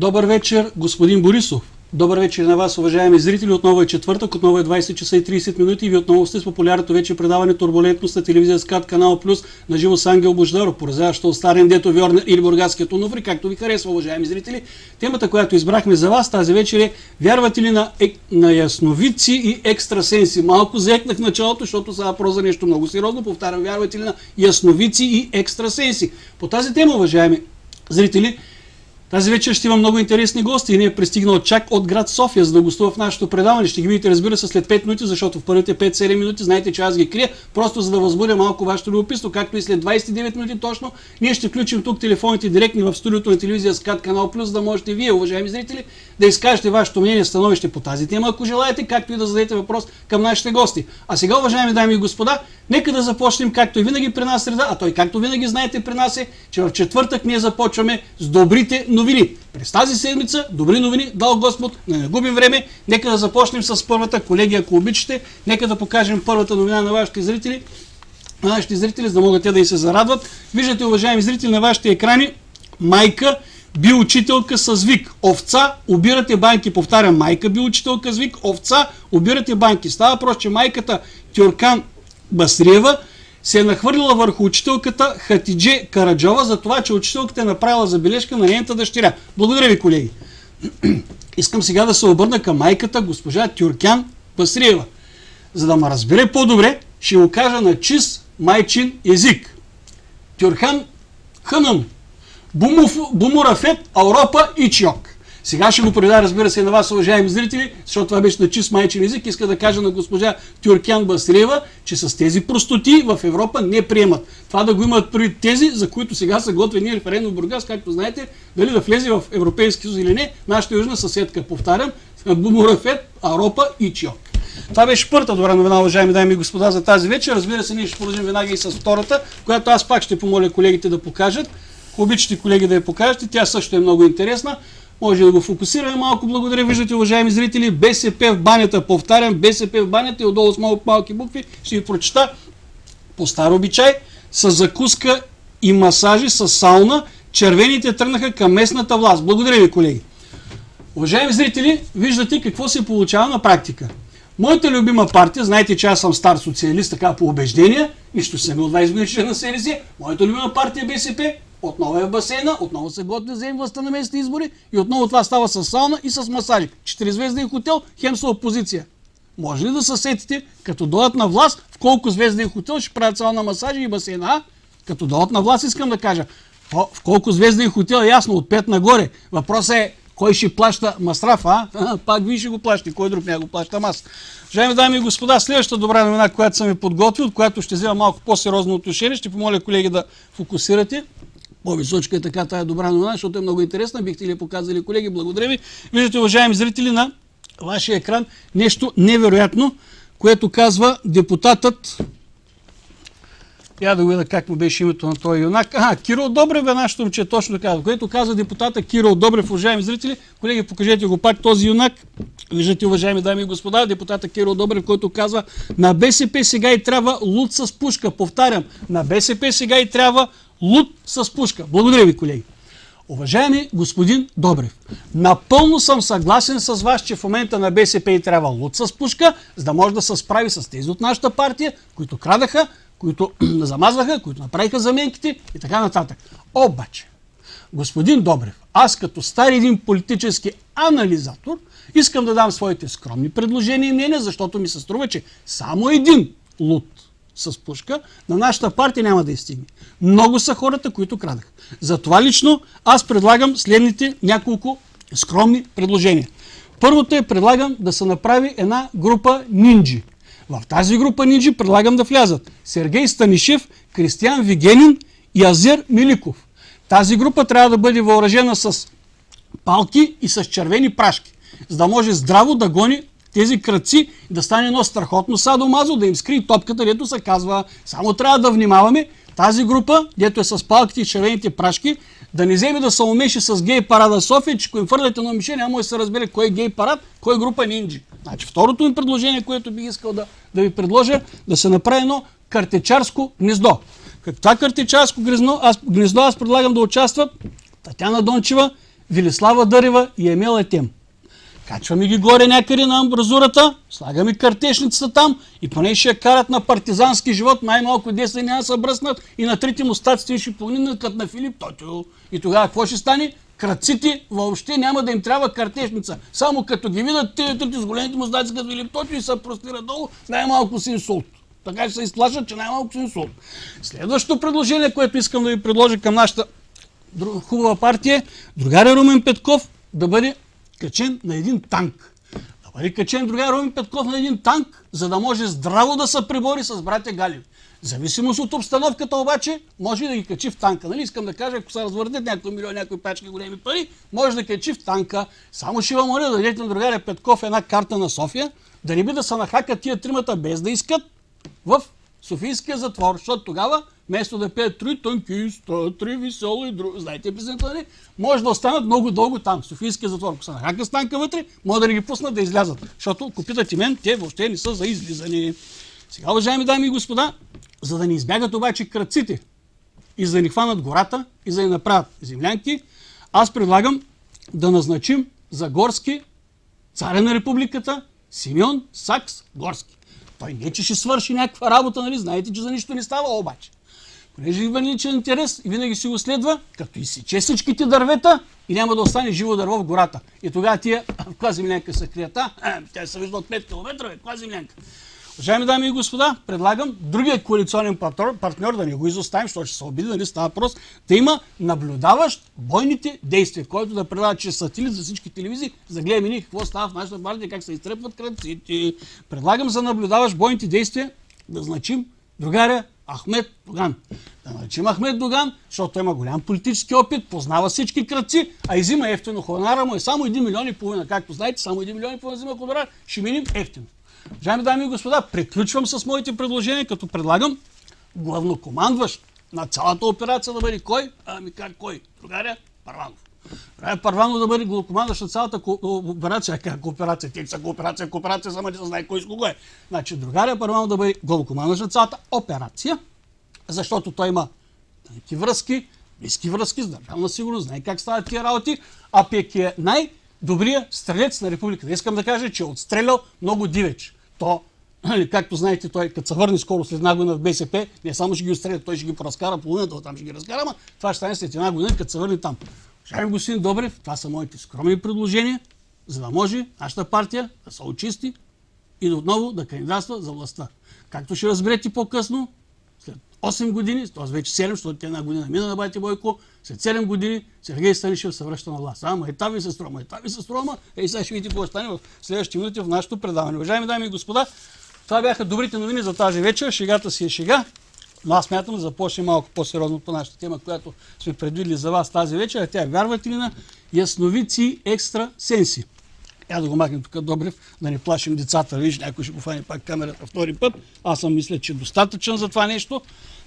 Добър вечер, господин Борисов. Добър вечер на вас, уважаеми зрители. Отново е четвъртък, отново е 20 часа и 30 минути и ви отново сте с популярното вече предаване Турбулентност на телевизия СКАТ, канал Плюс, на живо с Ангел Бождаров, поразяващо от Старен Дето Вьорнер или Бургаският Онуфри, както ви харесва, уважаеми зрители. Темата, която избрахме за вас тази вечер е: вярвате ли на ясновидци и екстрасенси? Малко заекнах в началото, защото става въпрос за нещо много сериозно. Повтарям, вярвате ли на ясновидци и екстрасенси? По тази тема, уважаеми зрители, тази вечер ще има много интересни гости и ние е пристигнал чак от град София, за да гостува в нашето предаване. Ще ги видите, разбира се, след 5 минути, защото в първите 5-7 минути знаете, че аз ги крия, просто за да възбудя малко вашето любопитство, както и след 29 минути точно. Ние ще включим тук телефоните директни в студиото на телевизия СКАТ, канал Плюс, за да можете вие, уважаеми зрители, да изкажете вашето мнение, становище по тази тема, ако желаете, както и да зададете въпрос към нашите гости. А сега, уважаеми дами и господа, нека да започнем, както и винаги при нас среда, а той, както винаги знаете при нас е, че в четвъртък ние започваме с добрите новини. През тази седмица добри новини дал Господ, не губим време. Нека да започнем с първата. Колеги, ако обичате, нека да покажем първата новина на вашите зрители, за да могат те да и се зарадват. Виждате, уважаеми зрители, на вашите екрани: майка би учителка с вик. Овца, обирате банки. Повтарям, майка би учителка с вик. Овца, обирате банки. Става въпрос, че майката Тюркан Басриева се е нахвърлила върху учителката Хатидже Караджова за това, че учителката е направила забележка на нейната дъщеря. Благодаря ви, колеги. Искам сега да се обърна към майката, госпожа Тюркан Басриева. За да ме разбере по-добре, ще го кажа на чист майчин език. Тюрхан Ханам, Бумурафет, Ауропа и Чиок. Сега ще го предава, разбира се, на вас, уважаеми зрители, защото това беше на чист майчин език. Иска да кажа на госпожа Тюркан Басриева, че с тези простоти в Европа не приемат. Това да го имат преди тези, за които сега са готвени референдум в Бургас, както знаете, дали да влезе в Европейски съюз или не, нашата южна съседка, повтарям, Бумурафет, Ауропа и Чиок. Това беше първата добра новина, уважаеми дами и господа, за тази вечер. Разбира се, ние ще продължим веднага и с втората, която аз пак ще помоля колегите да покажат. Обичате, колеги, да я покажете. Тя също е много интересна. Може да го фокусираме малко. Благодаря. Виждате, уважаеми зрители, БСП в банята. Повтарям, БСП в банята и отдолу с малки букви. Ще ви прочета по стар обичай. С закуска и масажи, с сауна, червените тръгнаха към местната власт. Благодаря ви, колеги. Уважаеми зрители, виждате какво се получава на практика. Моята любима партия, знаете, че аз съм стар социалист, така по убеждение, нищо съм от 20 години на СРС, моята любима партия БСП отново е в басейна, отново се готви да вземе властта на местните избори и отново това става с сауна и с масажи. 4-звезден хотел, хем са опозиция. Може ли да се сетите, като дойдат на власт, в колко звезден хотел ще правят сауна, масажи и басейна? А? Като дойдат на власт, искам да кажа, в колко звезден хотел е ясно, от 5 нагоре. Въпросът е, кой ще плаща масраф, пак вие ще го плащате, кой друг не го плаща аз. Уважаеми дами и господа, следващата добра новина, която съм ви подготвил, от която ще взема малко по-сериозно отношение, ще помоля, колеги, да фокусирате. По-височка е така тая добра новина, защото е много интересна. Бихте ли показали, колеги? Благодаря ви. Виждате, уважаеми зрители, на вашия екран нещо невероятно, което казва депутатът. Я да го видя как му беше името на този юнак. Кирил Добрев е нашето момче, точно така. Което казва депутата Кирил Добрев, уважаеми зрители. Колеги, покажете го пак този юнак. Виждате, уважаеми дами и господа, депутата Кирил Добрев, който казва: на БСП сега и трябва луд с пушка. Повтарям, на БСП сега и трябва луд с пушка. Благодаря ви, колеги. Уважаеми господин Добрев, напълно съм съгласен с вас, че в момента на БСП и трябва луд с пушка, за да може да се справи с тези от нашата партия, които крадаха, които замазваха, които направиха заменките и така нататък. Обаче, господин Добрев, аз като стар един политически анализатор искам да дам своите скромни предложения и мнения, защото ми се струва, че само един луд с пушка на нашата партия няма да изстигне. Много са хората, които крадаха. Затова лично аз предлагам следните няколко скромни предложения. Първото е, предлагам да се направи една група нинджи. В тази група нинджи предлагам да влязат Сергей Станишев, Кристиян Вигенин и Азер Миликов. Тази група трябва да бъде въоръжена с палки и с червени прашки, за да може здраво да гони тези крадци, да стане едно страхотно садомазо, да им скри топката, дето се казва. Само трябва да внимаваме тази група, дето е с палките и червените прашки, да не вземе да се умеши с гей парада София, че ако им фърляте на мишени, няма да се разбере кой е гей парад, кой е група нинджи. Значи, второто ми предложение, което бих искал да ви предложа, да се направи едно картечарско гнездо. Това картечарско гнездо аз предлагам да участват Татяна Дончева, Велислава Дърева и Емел Етем. Качваме ги горе някъде на амбразурата, слагаме картешницата там и поне ще я карат на партизански живот, най-малко 10 няма да се бръснат и на трите мустаците ще погнинат като на Филип Тотио. И тогава какво ще стане? Крадците въобще няма да им трябва картешница. Само като ги видят трите с големите мустаци като Филип Тотио и се простират долу, най-малко си инсулт. Така ще се изплашат, че най-малко си инсулт. Следващото предложение, което искам да ви предложа към нашата хубава партия, другаря Румен Петков да бъде качен на един танк. Да бъде качен другар Румен Петков на един танк, за да може здраво да се пребори с братя Галев. В зависимост от обстановката обаче, може да ги качи в танка. Нали? Искам да кажа, ако се развърнат някой милион, някой пачки големи пари, може да качи в танка. Само ще вам моля да дадете на другаря Петков една карта на София, да не би да се нахакат тия тримата без да искат в Софийския затвор, защото тогава, вместо да пеят три танкиста, три весело и друго, знаете песента, нали? Може да останат много дълго там, в Софийския затвор. Ако са нахака с танка вътре, може да ги пуснат да излязат, защото ако питате мен, те въобще не са за излизане. Сега, уважаеми дами и господа, за да не избягат обаче крадците и за да ни хванат гората и за да ни направят землянки, аз предлагам да назначим за горски царя на републиката Симеон Сакс Горски. Той не че ще свърши някаква работа, нали? Знаете, че за нищо не става обаче. Понеже има личен интерес и винаги си го следва, като изсече всичките дървета и няма да остане живо дърво в гората. И тогава тия, в каква землянка са крият? Тя се вижда от 5 км, каква землянка? Уважаеми дами и господа, предлагам другия коалиционен партньор да не го изоставим, защото ще се обиди, нали става въпрос, да има наблюдаващ бойните действия, който да предава чрез сателит за всички телевизии, за да гледаме ние какво става в нашата партия, как се изтрепват крадците. Предлагам за наблюдаващ бойните действия да значим другаря Ахмед Доган. Да назначим Ахмед Доган, защото той има голям политически опит, познава всички крадци, а и взима ефтино. Хонорара му е само 1,5 милиона. Както знаете, само 1,5 милиона взима хонорар, ще минем ефтино. Уважаеми дами и господа, приключвам с моите предложения, като предлагам главнокомандващ на цялата операция да бъде кой? Ами как кой? Другаря Първанов. Другаря Първанов да бъде главнокомандващ на цялата операция. Как операция? Те са кооперация, само не се знае кой с кого е. Значи другаря Първанов да бъде главнокомандващ на цялата операция, защото той има тънки връзки, близки връзки с държавна сигурност, знае как стават тия работи, а пек е най-добрият стрелец на републиката. Искам да кажа, че е отстрелял много дивеч. То, както знаете, той като се върне скоро след една година в БСП, не само ще ги отстреля, той ще ги поразкара половината, там ще ги разкара, ама това ще стане след една година, като се върне там. Уважаеми господин Добрев, това са моите скромни предложения, за да може нашата партия да се очисти и отново да кандидатства за властта. Както ще разберете по-късно, след 8 години, т.е. вече 7, защото една година мина на бати Бойко, след 7 години Сергей Станишев се връща на власт. Ама етап ви се струва, сега ще видите какво стане в следващите минути в нашето предаване. Уважаеми дами и господа, това бяха добрите новини за тази вечер. Шегата си е шега, но аз смятам да започнем малко по-сериозно по нашата тема, която сме предвидили за вас тази вечер, а тя е, вярвате ли, на ясновици екстрасенси. Я да го махнем тук, Добрев, да не плашим децата. Виж, някой ще го фане пак камерата втори път. Аз съм мисля, че достатъчен за това нещо.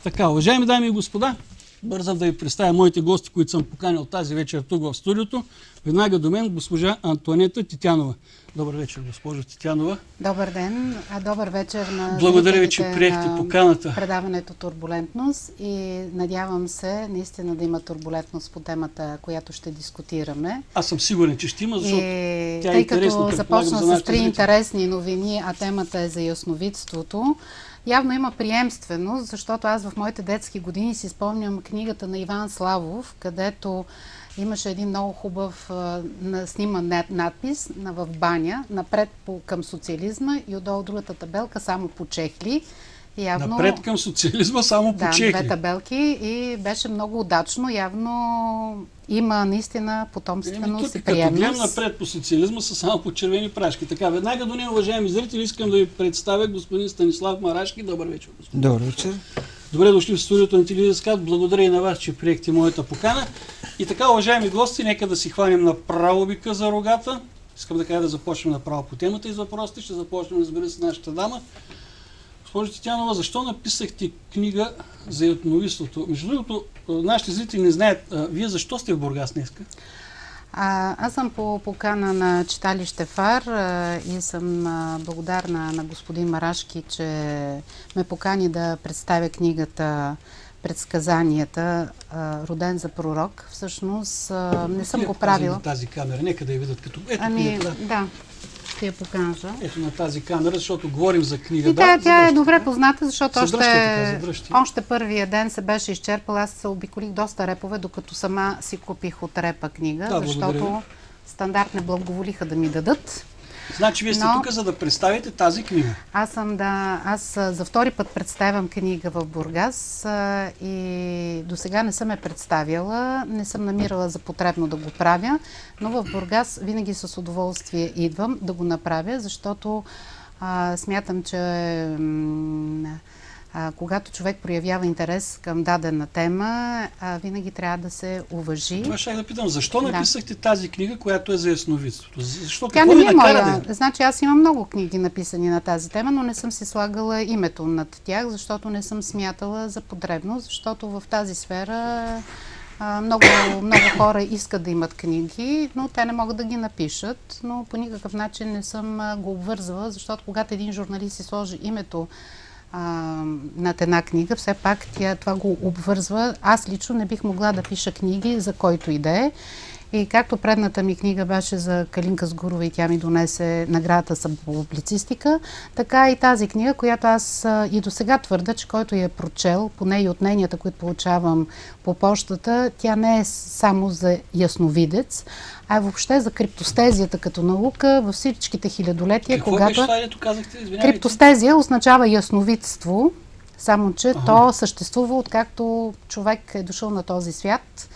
Така, уважаеми дами и господа, бързам да ви представя моите гости, които съм поканил тази вечер тук в студиото. Веднага до мен госпожа Антоанета Титянова. Добър вечер, госпожо Титянова. Добър ден, добър вечер на благодаря ви, че приехте поканата. Предаването Турбулентност и надявам се наистина да има турбулентност по темата, която ще дискутираме. Аз съм сигурен, че ще има, защото тя е тъй интересна. Като започна с 3 интересни новини, а темата е за ясновидството, явно има приемственост, защото аз в моите детски години си спомням книгата на Иван Славов, където имаше един много хубав сниман надпис в баня, напред към социализма и отдолу другата табелка само по чехли. Явно, напред към социализма само по чехли. Да, две табелки и беше много удачно. Явно има наистина потомственост и приемност. Като гледам напред по социализма са само по червени прашки. Така, веднага до нея, уважаеми зрители, искам да ви представя господин Станислав Марашки. Добър вечер, господин. Добър вечер. Добре дошли в студиото на телевизия СКАТ. Благодаря и на вас, че приехте моята покана. И така, уважаеми гости, нека да си хванем направо бика за рогата. Искам да кажа да започнем направо по темата и с въпросите. Ще започнем, разбира се, нашата дама. Госпожо Титянова, защо написахте книга за ясновидството? Между другото, нашите зрители не знаят, вие защо сте в Бургас днеска? Аз съм по покана на читалище ФАР и съм благодарна на господин Марашки, че ме покани да представя книгата предсказанията, роден за пророк. Всъщност не съм го правила. На тази камера, нека да я видят като... Ето книгата. Да, ще я покажа. Ето на тази камера, защото говорим за книга. И тя е добре позната, защото задръжте. още първия ден се беше изчерпала. Аз се обиколих доста репове, докато сама си купих от репа книга, защото стандарт не благоволиха да ми дадат. Значи вие сте тук, за да представите тази книга. Аз за втори път представям книга в Бургас и до сега не съм я представяла, не съм намирала за потребно да го правя, но в Бургас винаги с удоволствие идвам да го направя, защото смятам, че когато човек проявява интерес към дадена тема, винаги трябва да се уважи. Това ще да питам, защо написахте тази книга, която е за ясновидството? Защо? Тя не е моя. Значи аз имам много книги написани на тази тема, но не съм си слагала името над тях, защото не съм смятала за потребно, защото в тази сфера много хора искат да имат книги, но те не могат да ги напишат, но по никакъв начин не съм го обвързала, защото когато един журналист си сложи името над една книга, все пак това го обвързва. Аз лично не бих могла да пиша книги за който и да е. И както предната ми книга беше за Калинка Сгурова и тя ми донесе наградата за публицистика, така и тази книга, която аз и до сега твърда, че който я е прочел, поне и от мненията, които получавам по почтата, тя не е само за ясновидец, а въобще за криптостезията като наука във всичките хилядолетия. Какво беше това, дето казахте? Извинявайте. Криптостезия означава ясновидство, само че то съществува откакто човек е дошъл на този свят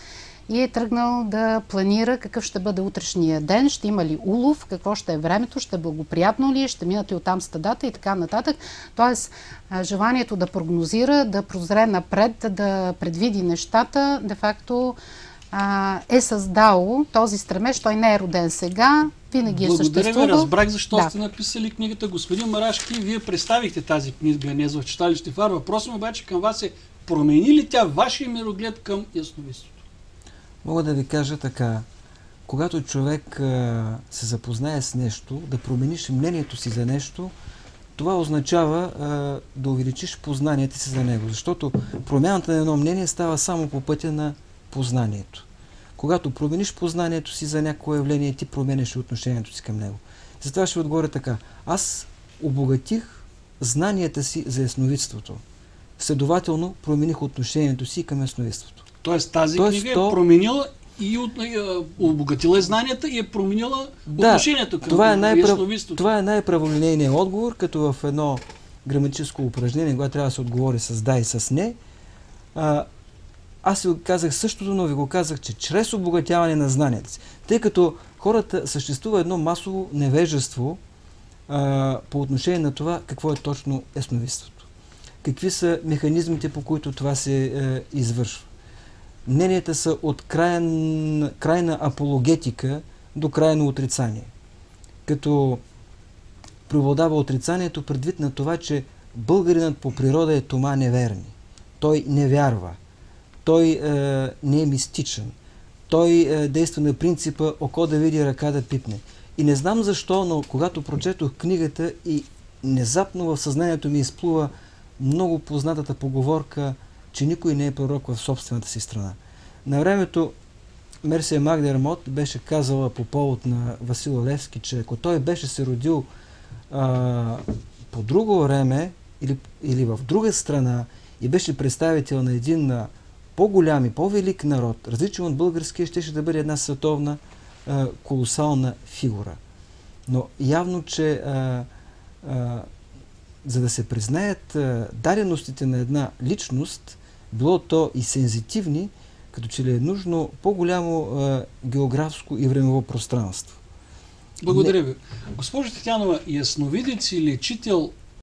и е тръгнал да планира какъв ще бъде утрешния ден, ще има ли улов, какво ще е времето, ще е благоприятно ли, ще минат ли оттам стадата и така нататък. Тоест, желанието да прогнозира, да прозре напред, да предвиди нещата, де-факто е създало този стремеж. Той не е роден сега, винаги е съществувал. Благодаря ви, разбрах защо сте написали книгата. Господин Марашки, вие представихте тази книга днес в читалище ФАР. Въпросът обаче към вас е: промени ли тя вашия мироглед към ясновидството? Мога да ви кажа така. Когато човек се запознае с нещо, да промениш мнението си за нещо, това означава да увеличиш познанията си за него. Защото промяната на едно мнение става само по пътя на познанието. Когато промениш познанието си за някое явление, ти променяш отношението си към него. Затова ще отговоря така. Аз обогатих знанията си за ясновидството. Следователно, промених отношението си към ясновидството. Тоест тази книга е променила и обогатила знанията и е променила отношението към ясновидството. Това е най-праволинейният отговор, като в едно граматическо упражнение, когато трябва да се отговори с да и с не. Аз ви казах същото, но ви го казах, че чрез обогатяване на знанията си, тъй като хората съществува едно масово невежество по отношение на това какво е точно ясновидството. Какви са механизмите, по които това се извършва. Мненията са от крайна апологетика до крайно отрицание. Като преобладава отрицанието предвид на това, че българинът по природа е тома неверни. Той не вярва. Той не е мистичен. Той действа на принципа око да види, ръка да пипне. И не знам защо, но когато прочетох книгата и внезапно в съзнанието ми изплува много познатата поговорка, че никой не е пророк в собствената си страна. На времето Мерсия Магдермот беше казала по повод на Васил Левски, че ако той беше се родил по друго време или в друга страна и беше представител на един по-голям и по-велик народ, различен от българския, щеше да бъде една световна колосална фигура. Но явно, че за да се признаят даденостите на една личност, било то и сензитивни, като че ли е нужно по-голямо географско и времево пространство. Благодаря ви. Госпожо Тетянова, ясновидец и лечител